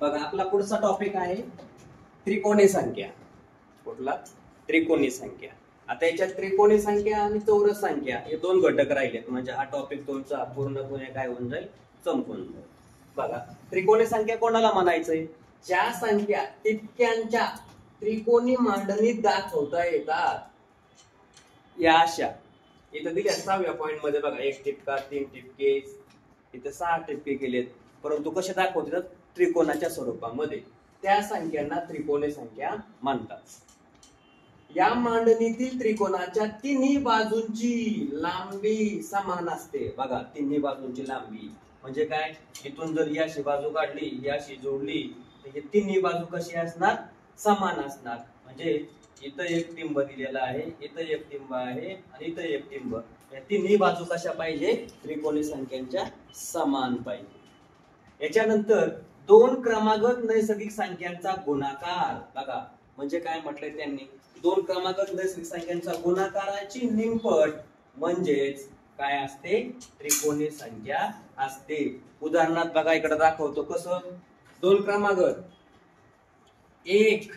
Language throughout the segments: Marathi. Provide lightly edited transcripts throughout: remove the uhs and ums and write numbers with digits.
बघा आपला पुढचा टॉपिक आहे त्रिकोणी संख्या. कुठला? त्रिकोणी संख्या. आता याच्यात त्रिकोणी संख्या आणि चौरस संख्या हे दोन घटक राहिलेत, म्हणजे हा टॉपिक तुमचा पूर्णपणे काय होऊन जाईल, संपून जाईल. बघा त्रिकोणी संख्या कोणाला म्हणायचंय? ज्या संख्या तितक्यांच्या त्रिकोणी मांडणीत दाखवता येतात. या अशा इथं दिल्या 6व्या पॉइंट मध्ये बघा 1 ठिपका 3 ठिपके, इथं 6 ठिपके केलेत, परंतु कसे दाखवतात? त्रिकोणाच्या स्वरूपामध्ये. त्या संख्यांना त्रिकोणी संख्या म्हणतात. या मांडणीतील त्रिकोणाच्या तिन्ही बाजूंची लांबी समान असते. बघा तिन्ही बाजूंची लांबी म्हणजे काय? इथून जर ही अशी बाजू काढली, ही अशी जोडली, तर ही तिन्ही बाजू कशी असणार? समान असणार. म्हणजे इथं एक टिंब दिलेला आहे, इथं एक टिंब आहे आणि इथं एक टिंब. या तिन्ही बाजू कशा पाहिजे? त्रिकोणी संख्यांच्या समान पाहिजे. याच्यानंतर दोन क्रमागत नैसर्गिक संख्यांचा गुणाकार. बघा म्हणजे काय म्हटलंय त्यांनी? दोन क्रमागत नैसर्गिक संख्यांचा गुणाकाराची निमपट म्हणजेच काय असते? त्रिकोणी संख्या असते. उदाहरणात बघा इकडे दाखवतो कसं. दोन क्रमागत 1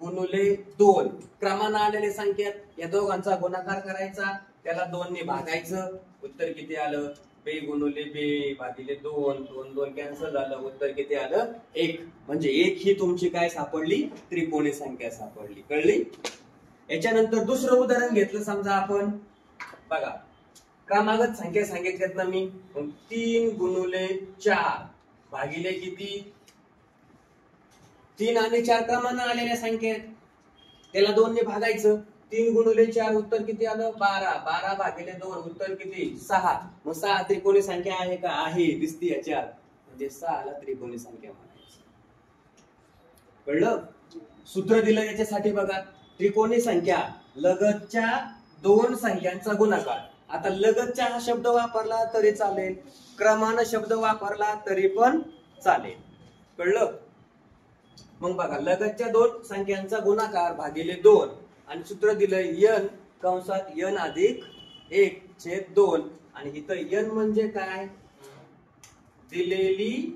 गुणुले 2 क्रमानं आलेल्या संख्यात या दोघांचा गुणाकार करायचा, त्याला 2 ने भागायचं. उत्तर किती आलं? बे गुणुले बे भागिले 2, 2 2 कॅन्सल झालं. उत्तर किती आलं? 1. म्हणजे 1 ही तुमची काय सापडली? त्रिकोणी संख्या सापडली. कळली? याच्यानंतर दुसरं उदाहरण घेतलं समजा आपण. बघा क्रमागत संख्या सांगितल्यात ना मी. 3 गुणुले 4 भागिले किती? 3 आणि 4 क्रमानं आलेल्या संख्या आहेत, त्याला 2 ने भागायचं. 3 गुणुले 4 उत्तर किती आलं? 12. 12 भागिले 2 उत्तर किती? 6. मग 6 त्रिकोणी संख्या आहे का? आहे. दिसती याच्यात. म्हणजे 6 ला त्रिकोणी संख्या म्हणायची. कळलं? सूत्र दिलं याच्यासाठी बघा. त्रिकोणी संख्या लगतच्या दोन संख्यांचा गुणाकार. आता लगतच्या हा शब्द वापरला तरी चालेल, क्रमानं शब्द वापरला तरी पण चालेल. कळलं? मग बघा लगतच्या दोन संख्यांचा गुणाकार भागिले 2 आणि सूत्र दिलंय n कंसात n अधिक 1/2 आणि इथं n म्हणजे काय? दिलेली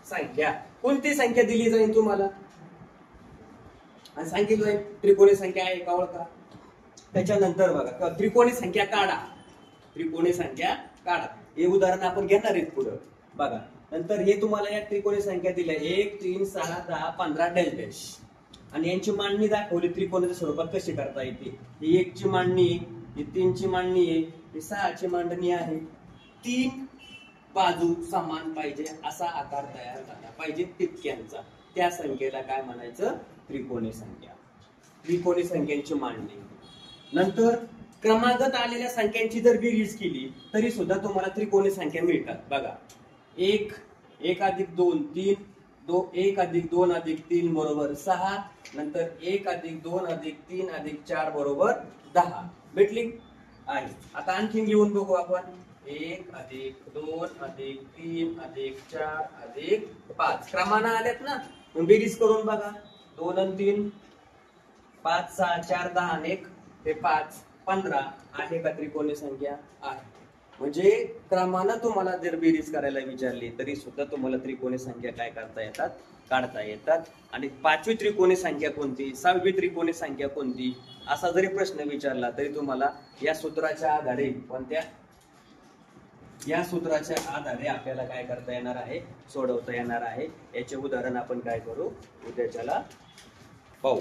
संख्या. कोणती संख्या दिली जाईल तुम्हाला आणि सांगितलंय त्रिकोणी संख्या आहे का ओळखा. त्याच्यानंतर बघा त्रिकोणी संख्या काढा. त्रिकोणी संख्या काढा. हे उदाहरण आपण घेणार आहेत पुढे. बघा नंतर हे तुम्हाला या त्रिकोणी संख्या दिल्या 1 3 6 10 15 डॅश आणि यांची मांडणी दाखवली त्रिकोणाच्या स्वरूपात कशी करता येते. ही 1 ची मांडणी, ही 3 ची मांडणी आहे, ही 6 ची मांडणी आहे. 3 बाजू समान पाहिजे असा आकार तयार झाला पाहिजे तितक्यांचा. त्या संख्येला काय म्हणायचं? त्रिकोणी संख्या. त्रिकोणी संख्यांची मांडणी. नंतर क्रमागत आलेल्या संख्यांची जर बेरीज केली तरी सुद्धा तुम्हाला त्रिकोणी संख्या मिळतात. बघा 1 1 अधिक 2 3 1 अधिक 2 अधिक 3 बरोबर 6. नंतर 1 अधिक 2 अधिक 3 अधिक 4 बरोबर 10 भेटली आहे. आता आणखी लिहून बघू आपण. 1 अधिक 2 अधिक 3 अधिक 4 अधिक 5 क्रमानं आल्यात ना. मग बेरीज करून बघा. 2 आणि 3 5 6 4 10 आणि 1 हे 5 15 आहे का त्रिकोणी संख्या? आहे. म्हणजे क्रमानं तुम्हाला जर बेरीज करायला विचारली तरी सुद्धा तुम्हाला त्रिकोणी संख्या काय करता येतात? काढता येतात. आणि 5वी त्रिकोणी संख्या कोणती? 6वी त्रिकोणी संख्या कोणती? असा जरी प्रश्न विचारला तरी तुम्हाला या सूत्राच्या आधारे कोणत्या? या सूत्राच्या आधारे आपल्याला काय करता येणार आहे? सोडवता येणार आहे. याचे उदाहरण आपण काय करू? उद्याच्याला पाहू.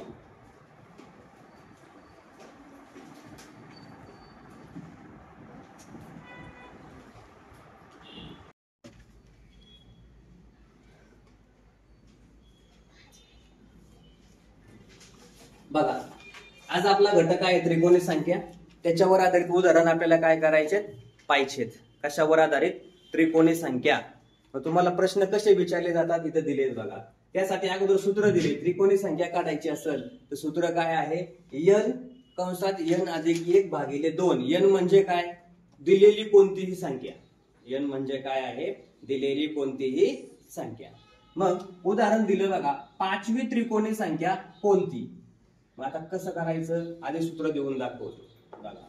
बघा आज आपला घटक आहे त्रिकोणी संख्या. त्याच्यावर आधारित उदाहरण आपल्याला काय करायचे? पाहिजेत. कशावर आधारित? त्रिकोणी संख्या. मग तुम्हाला प्रश्न कसे विचारले जातात इथे दिलेत बघा. त्यासाठी अगोदर सूत्र दिले. त्रिकोणी संख्या काढायची असेल तर सूत्र काय आहे? n कंसात n अधिक 1 भागिले 2. n म्हणजे काय? दिलेली कोणतीही संख्या. n म्हणजे काय आहे? दिलेली कोणतीही संख्या. मग उदाहरण दिलं बघा. 5वी त्रिकोणी संख्या कोणती? मग आता कसं करायचं? आधी सूत्र देऊन दाखवतो बघा.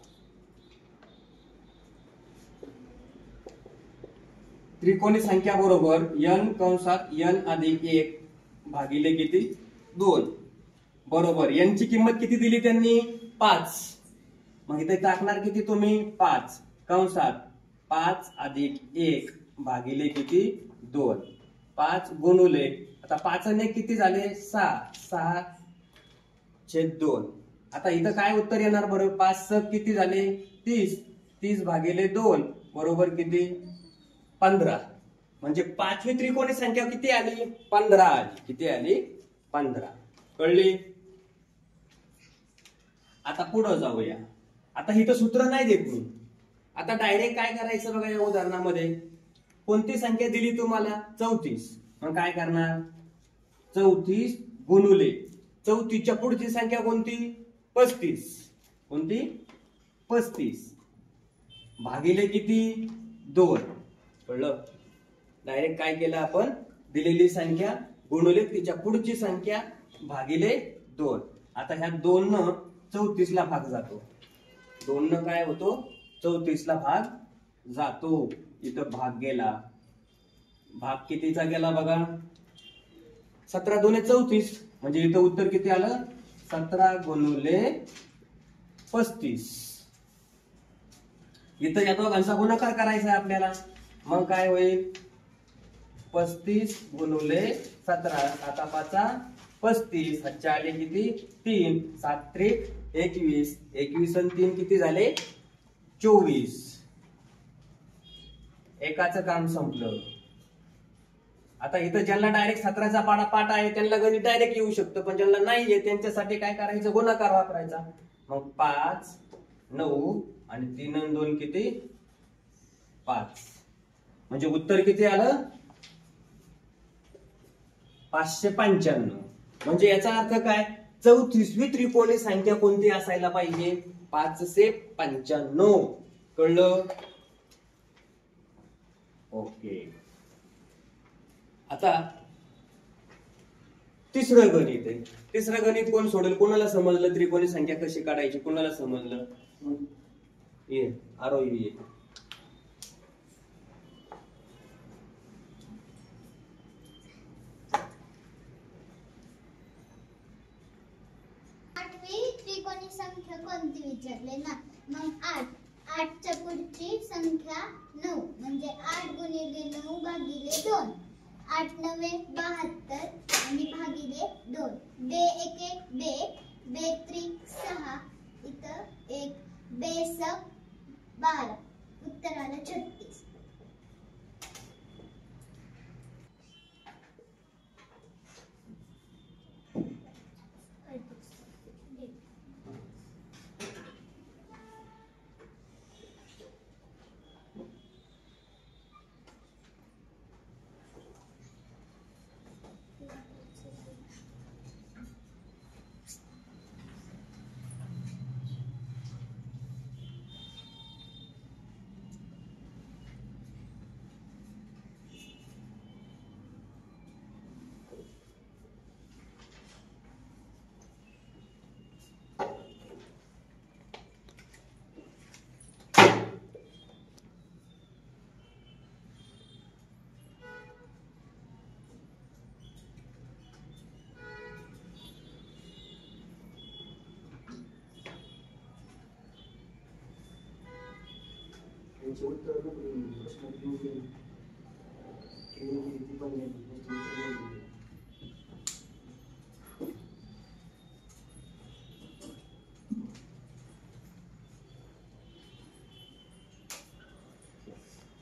त्रिकोणी संख्या बरोबर n कंसात n अधिक 1 भागिले किती 2 बरोबर n ची किंमत किती दिली त्यांनी 5. मग इथे टाकणार किती तुम्ही 5 कंसात 5 अधिक 1 भागिले किती 2 5 गुणुले आता 5 ने किती झाले 6 6 छेद 2. आता इथं काय उत्तर येणार बरोबर 5 स किती झाले 30 30 भागिले 2 बरोबर किती 15. म्हणजे पाचवी त्रिकोणी संख्या किती आली 15 आली. किती आली 15. कळली. आता पुढे जाऊया. आता इथं सूत्र नाही देत मी. आता डायरेक्ट काय करायचं बघा या उदाहरणामध्ये कोणती संख्या दिली तुम्हाला 34. मग काय करणार 34 गुणुले 34 च्या पुढची संख्या कोणती 35. कोणती 35 भागिले किती 2. कळलं. डायरेक्ट काय केलं आपण दिलेली संख्या गुणुले तिच्या पुढची संख्या भागिले 2. आता ह्या 2 न 34 ला भाग जातो. 2 न काय होतो 34 ला भाग जातो. इथं भाग गेला. भाग कितीचा गेला बघा 17 2 34 म्हणजे इथं उत्तर किती आलं 17 गुणुले 35. इथं या दोघांचा गुणाकार करायचा आहे आपल्याला. मग काय होईल 35 गुणुले 17 7 5 35 हातचे आले किती 3 7 त्रिक 21 21 आणि 3 किती झाले 24. एकाचं काम संपलं. आता इथं ज्यांना डायरेक्ट 17चा पाठ आहे त्यांना गणित डायरेक्ट येऊ शकतं पण ज्यांना नाहीये त्यांच्यासाठी काय करायचं गुणाकार वापरायचा. मग 5 9 आणि 3 आणि 2 किती 5 म्हणजे उत्तर किती आलं 595. म्हणजे याचा अर्थ काय 34वी त्रिकोणी संख्या कोणती असायला पाहिजे 595. कळलं. ओके. आता तिसरं गणित आहे. तिसरं गणित कोण सोडेल कोणाला समजलं त्रिकोणी संख्या कशी काढायची कोणाला समजलं ये आरोही ये. त्रिकोणी संख्या कोणती विचारले ना. मग 8 च्या पुढची संख्या 9 म्हणजे 8 गुणिले 9 भागिले 2. 8 9 72 आणि भागिले 2. बे 1 1 बे बे 3 6 इथं 1 बे 6 12 उत्तर आलं 36.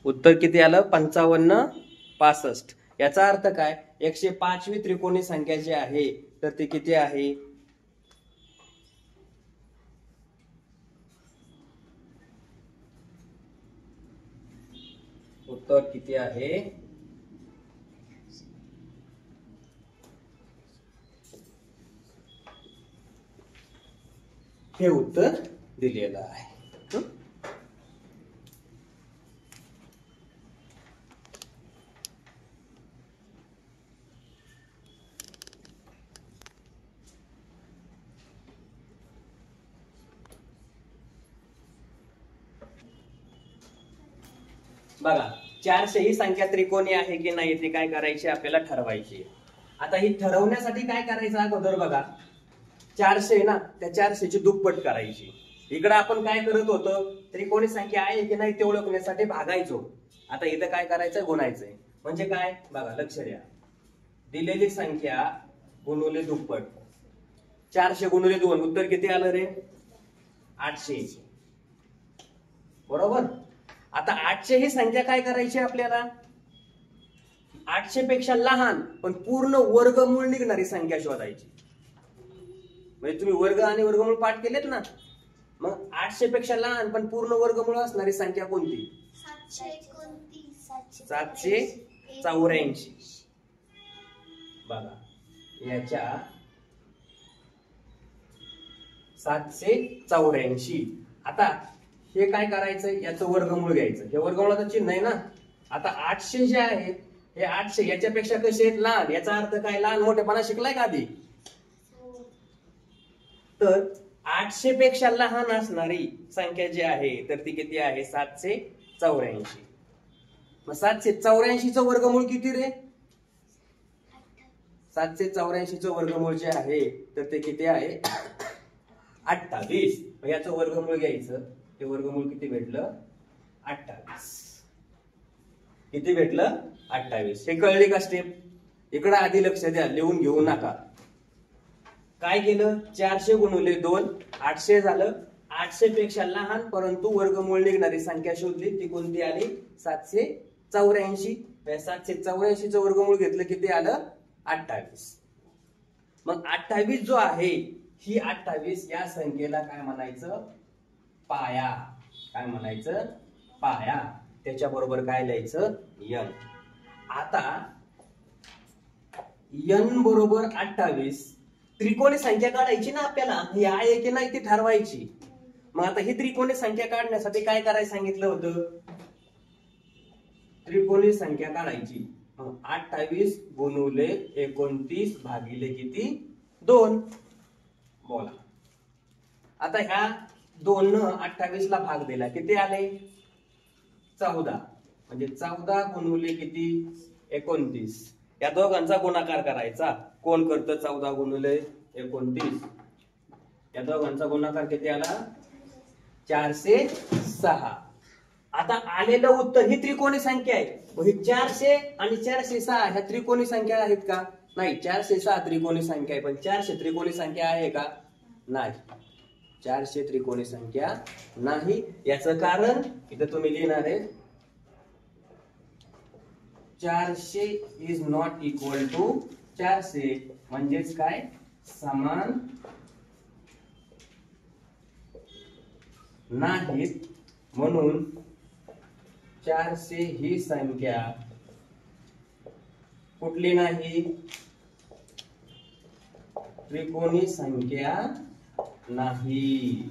उत्तर किती आलं 55 65. याचा अर्थ काय 105वी त्रिकोणी संख्या जी आहे तर ती किती आहे उत्तर किती आहे हे उत्तर दिलेलं आहे. बघा 400 ही संख्या त्रिकोणी आहे की नाही ते काय करायचे आपल्याला ठरवायची. आता ही ठरवण्यासाठी काय करायचं अगोदर बघा, 400 ना, त्या 400ची दुप्पट करायची. इकडे आपण काय करत होतो, त्रिकोणी संख्या आहे की नाही ते ओळखण्यासाठी भागायचो. आता इथं काय करायचं, गुणायचंय. म्हणजे काय बघा, लक्ष द्या, दिलेली संख्या गुणुले दुप्पट. 400 गुणुले 2 उत्तर किती आलं रे, 800. बरोबर. आता 800 ही संख्या काय करायची आपल्याला, 800 पेक्षा लहान पण पूर्ण वर्गमूळ निघणारी संख्या शोधायची. म्हणजे तुम्ही वर्ग आणि वर्गमूळ पाठ केलेत ना, मग 800 पेक्षा लहान पण पूर्ण वर्गमूळ असणारी संख्या कोणती, 784. बघा याच्या 784. आता हे काय करायचं, याचं वर्गमूळ घ्यायचं. हे वर्गमूळाचं चिन्ह आहे ना. आता 800 जे आहे हे 800 याच्यापेक्षा कसे आहेत, लहान. याचा अर्थ काय, लहान मोठेपणा शिकलाय का आधी. तर 800 पेक्षा लहान असणारी संख्या जी आहे तर ती किती आहे, 784. मग 784 चं वर्गमूळ किती रे, 784 चं वर्गमूळ जे आहे तर ते किती आहे, 28. मग याचं वर्गमूळ घ्यायचं. ते वर्गमूळ किती भेटलं, 28. किती भेटलं, 28. हे कळली का स्टेप. इकडे आधी लक्ष द्या, लिहून घेऊ नका. काय केलं, 400 गुणुले 2 800 झालं. 800 पेक्षा लहान परंतु वर्गमूळ निघणारी संख्या शोधली, ती कोणती आली, 784. 784 चं वर्गमूळ घेतलं, किती आलं, 28. मग 28 जो आहे, ही 28 या संख्येला काय म्हणायचं, पाया. काय म्हणायचं, पाया. त्याच्या बरोबर काय लिहायचं, n. आता n बरोबर 28. त्रिकोणी संख्या काढायची ना आपल्याला, ही आहे की नाही ती ठरवायची. मग आता ही त्रिकोणी संख्या काढण्यासाठी काय करायला सांगितलं होतं, त्रिकोणी संख्या काढायची. 28 गुणुले 29 भागिले किती, 2. बोला. आता ह्या 2 न 28 ला भाग दिला, किती आले, 14. म्हणजे 14 गुणुले किती, 29. या दोघांचा गुणाकार करायचा. कोण करतं, 14 गुणुले 29. या दोघांचा गुणाकार किती आला, 406. आता आलेलं उत्तर ही त्रिकोणी संख्या आहे. मग ही 400 आणि 406 ह्या त्रिकोणी संख्या आहेत का, नाही. 406 त्रिकोणी संख्या आहे, पण 400 त्रिकोणी संख्या आहे का, नाही. 400 त्रिकोणी संख्या नाही. याचं कारण इथं तुम्ही लिहिणार आहे, 400 इज नॉट इक्वल टू 400. म्हणजेच काय, समान नाहीत. म्हणून 400 ही संख्या कुठली नाही, त्रिकोणी संख्या नाही.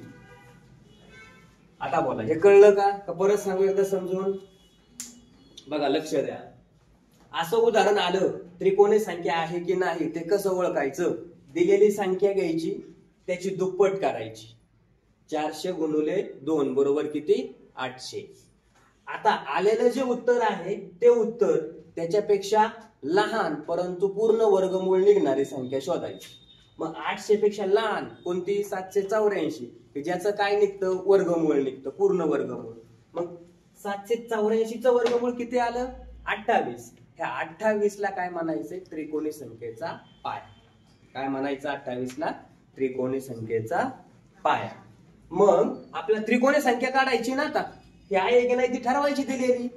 आता बोला, हे कळलं का, परत सांगू एकदा समजून. बघा लक्ष द्या, असं उदाहरण आलं, त्रिकोणी संख्या आहे की नाही ते कसं ओळखायचं. दिलेली संख्या घ्यायची, त्याची दुप्पट करायची. 400 गुणुले 2 बरोबर किती, 800. आता आलेलं जे उत्तर आहे ते उत्तर त्याच्यापेक्षा लहान परंतु पूर्ण वर्गमूळ निघणारी संख्या शोधायची. मग 800 पेक्षा लहान कोणती, 784, ज्याचं काय निघतं, वर्गमूळ निघतं, पूर्ण वर्गमूळ. मग 784 चं वर्गमूळ किती आलं, 28. ह्या 28 ला काय म्हणायचंय, त्रिकोणी संख्येचा पाया. काय म्हणायचं, 28 ला त्रिकोणी संख्येचा पाया. मग आपल्याला त्रिकोणी संख्या काढायची ना. आता ही आहे की नाही ती ठरवायची दिलेली.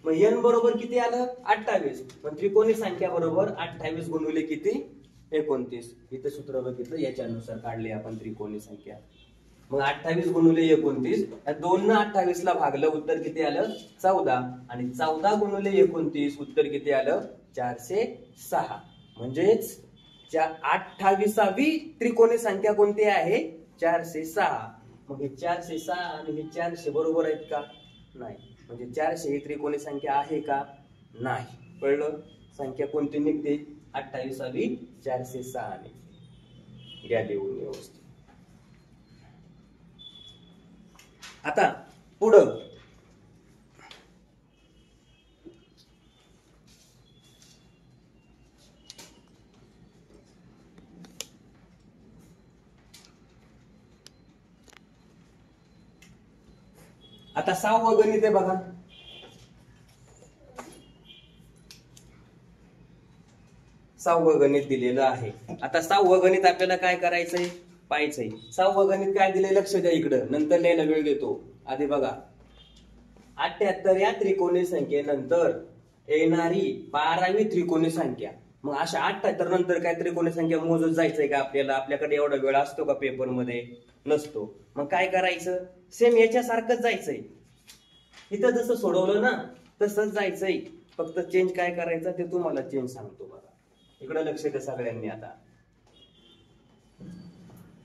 मग n बरोबर किती आलं, 28. मग त्रिकोणी संख्या बरोबर 28 गुणुले किती, 29. इथं सूत्र बघितलं, याच्यानुसार काढले आपण त्रिकोणी संख्या. मग 28 गुणुले 29, या 2 न 28 ला भागलं, उत्तर किती आलं, 14. आणि 14 गुणुले 29 उत्तर किती आलं, 406. म्हणजेच 28वी त्रिकोणी संख्या कोणती आहे, 406. मग हे 406 आणि हे 400 बरोबर आहेत का, नाही. म्हणजे 400 ही त्रिकोणी संख्या आहे का, नाही. कळलं, संख्या कोणती निघते, 28वी 406 निघते. घ्या लिहून व्यवस्थित. आता पुढं आता 6वं गणित आहे बघा. 6वं गणित दिलेलं आहे. आता 6वं गणित आपल्याला काय करायचंय पाहायचंय. 6वं गणित काय दिलंय लक्ष द्या इकडं, नंतर लिहायला वेळ घेतो. आधी बघा 78 या त्रिकोणी संख्येनंतर येणारी 12वी त्रिकोणी संख्या. मग अशा 78 नंतर काय त्रिकोणी संख्या मोजत जायचंय का आपल्याला? आपल्याकडे एवढा वेळ असतो का पेपर मध्ये? नसतो. मग काय करायचं, सेम याच्यासारखंच जायचंय. इथं जसं सोडवलं ना तसंच जायचंय, फक्त चेंज काय करायचं ते तुम्हाला चेंज सांगतो बघा. इकडे लक्ष द्या सगळ्यांनी. आता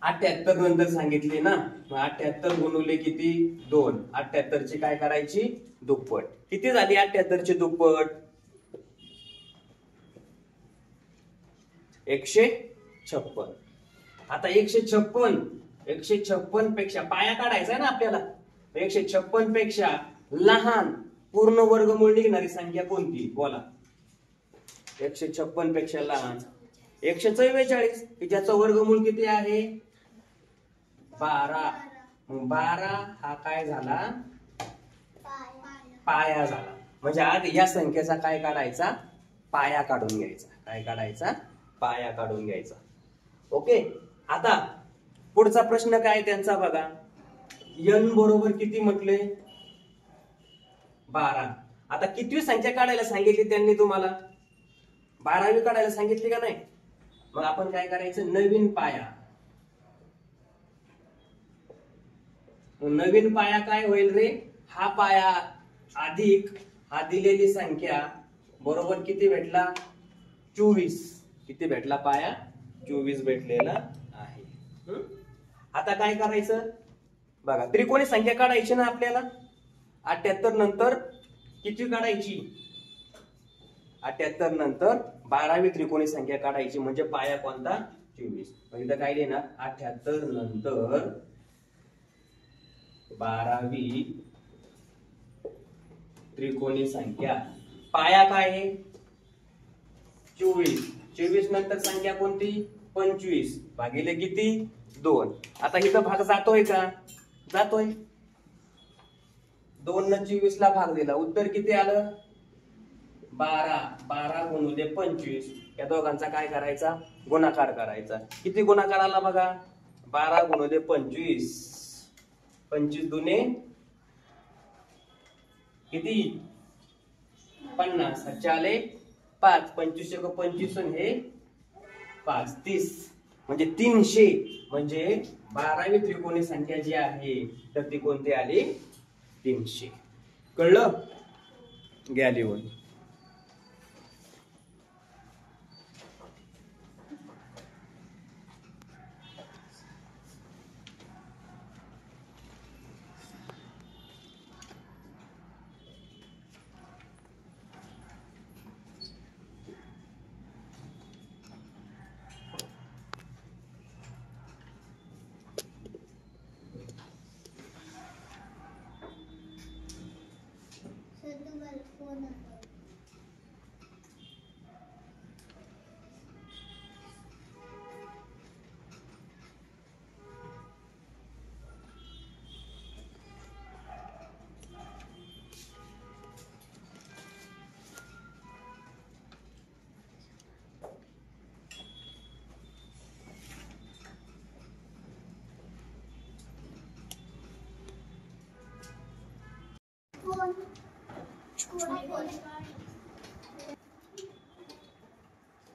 78 नंतर सांगितले ना, मग 78 गुणुले किती 2. 78 ची काय करायची दुप्पट. किती झाली 78 ची दुप्पट? 156. आता 156 पेक्षा पाया काढायचा आहे ना आपल्याला. 156 पेक्षा लहान पूर्ण वर्गमूळ निघणारी संख्या कोणती बोला? 156 पेक्षा लहान 144, की ज्याचं वर्गमूळ किती आहे 12. मग 12 हा काय झाला पाया झाला. म्हणजे आधी या संख्येचा काय काढायचा पाया काढून घ्यायचा. काय काढायचा पाया काढून घ्यायचा. ओके. आता पुढचा प्रश्न काय त्यांचा बघा. n बरोबर किती म्हटले 12. आता कितवी संख्या काढायला सांगितली त्यांनी तुम्हाला? 12वी काढायला सांगितली का नाही? मग आपण काय करायचं नवीन पाया. नवीन पाया काय होईल रे? हा पाया अधिक हा दिलेली संख्या बरोबर किती भेटला 24. किती भेटला पाया 24 भेटलेला आहे. आता काय करायचं बघा, त्रिकोणी संख्या काढायची ना आपल्याला. 78 नंतर किती काढायची? 78 नंतर 12वी त्रिकोणी संख्या काढायची. म्हणजे पाया कोणता 24. म्हणजे काय देणार 78 नंतर 12वी त्रिकोणी संख्या. पाया काय आहे 24. 24 नंतर संख्या कोणती 25 भागिले किती 2. आता इथं भाग जातोय का? जातोय. 2 न 24 ला भाग दिला. उत्तर किती आलं 12. 12 गुणुले 25. या दोघांचा काय करायचा गुणाकार करायचा. किती गुणाकार आला बघा 12 गुणुले 25. 25 दुने किती 50. चाले 5. 25 × 25 हे 5 30. म्हणजे 300. म्हणजे 12वी त्रिकोणी संख्या जी आहे तर ती कोणती आली 300. कळलं? घ्या लिहून.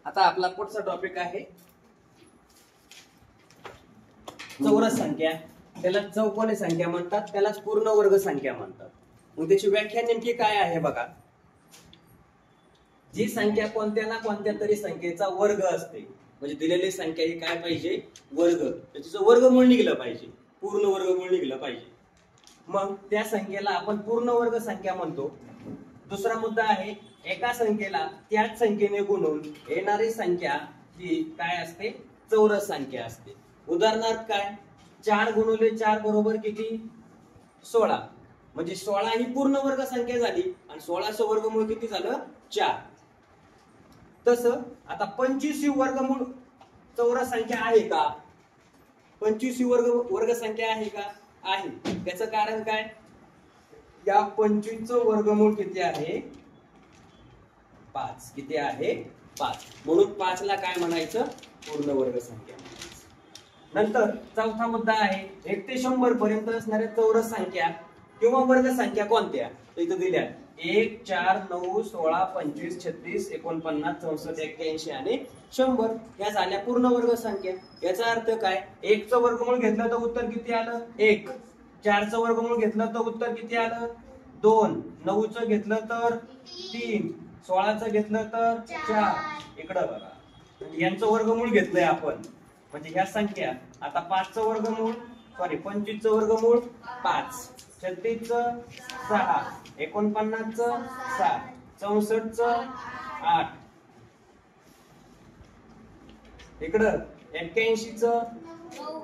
आता आपला पुढचा टॉपिक आहे चौरस संख्या. त्याला चौकोनी संख्या म्हणतात, त्याला पूर्ण वर्ग संख्या म्हणतात. मग त्याची व्याख्या नेमकी काय आहे बघा. जी संख्या कोणत्या ना कोणत्या तरी संख्येचा वर्ग असते. म्हणजे दिलेली संख्या ही काय पाहिजे वर्ग. त्याचं वर्गमूळ निघलं पाहिजे, पूर्ण वर्गमूळ निघलं पाहिजे. मग त्या संख्येला आपण पूर्ण वर्ग संख्या म्हणतो. दुसरा मुद्दा आहे एका संख्येला त्याच संख्येने गुणून येणारी संख्या ती काय असते चौरस संख्या असते. उदाहरणार्थ काय 4 गुणुले 4 बरोबर किती 16. म्हणजे 16 ही पूर्ण वर्ग संख्या झाली आणि 16चं वर्गमूळ किती झालं 4. तसं आता 25 ही वर्गमूळ चौरस संख्या आहे का? 25 ही वर्ग संख्या आहे का? आहे. त्याचं कारण काय या 25चं वर्गमूळ किती आहे 5. किती आहे 5. म्हणून 5 ला काय म्हणायचं पूर्ण वर्ग संख्या. नंतर चौथा मुद्दा आहे 1 ते 100 पर्यंत असणाऱ्या चौरस संख्या किंवा वर्ग संख्या कोणत्या. इथं दिल्या 1 4 9 16 25 36 49 64 81 आणि 100. या झाल्या पूर्ण वर्ग संख्या. याचा अर्थ काय 1 चं वर्गमूळ घेतलं तर उत्तर किती आलं 1. 4 चं वर्गमूळ घेतलं तर उत्तर किती आलं 2. 9 चं घेतलं तर 3. 16 चं घेतलं तर 4. इकडं बघा यांचं वर्गमूळ घेतलंय आपण म्हणजे ह्या संख्या. आता 5 चं वर्गमूळ 25 चं वर्गमूळ 5. 36 चं 6. 49 चं 7. 64 चं 8. इकडं 81 चं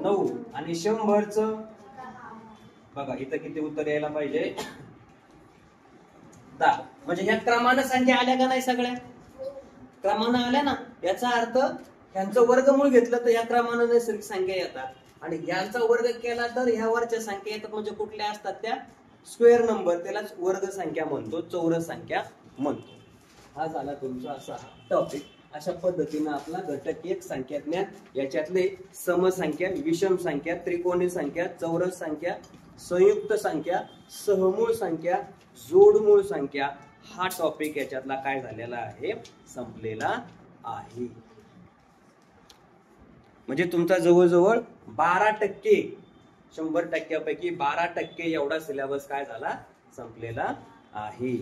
9 आणि 100 चं बघा इथं किती उत्तर यायला पाहिजे 10. म्हणजे ह्या क्रमानं संख्या आल्या का नाही सगळ्या क्रमानं आल्या ना. याचा अर्थ ह्यांचं वर्गमूळ घेतलं तर या क्रमानं नैसर्गिक संख्या येतात आणि ह्यांचा वर्ग केला तर ह्या वरच्या संख्या येतात. म्हणजे कुठल्या असतात त्या स्क्वेअर नंबर त्यालाच वर्ग संख्या म्हणतो चौरस संख्या म्हणतो. हा झाला तुमचा असा टॉपिक. अशा पद्धतीने आपला घटक 1 संख्याज्ञान याच्यातले समसंख्या विषम संख्या त्रिकोणी संख्या चौरस संख्या संयुक्त संख्या सहमूळ संख्या जोडमूळ संख्या हा टॉपिक याच्यातला काय झालेला आहे संपलेला आहे. म्हणजे तुमचा जवळजवळ 12% 100% पैकी 12% एवढा सिलेबस काय झाला संपलेला आहे.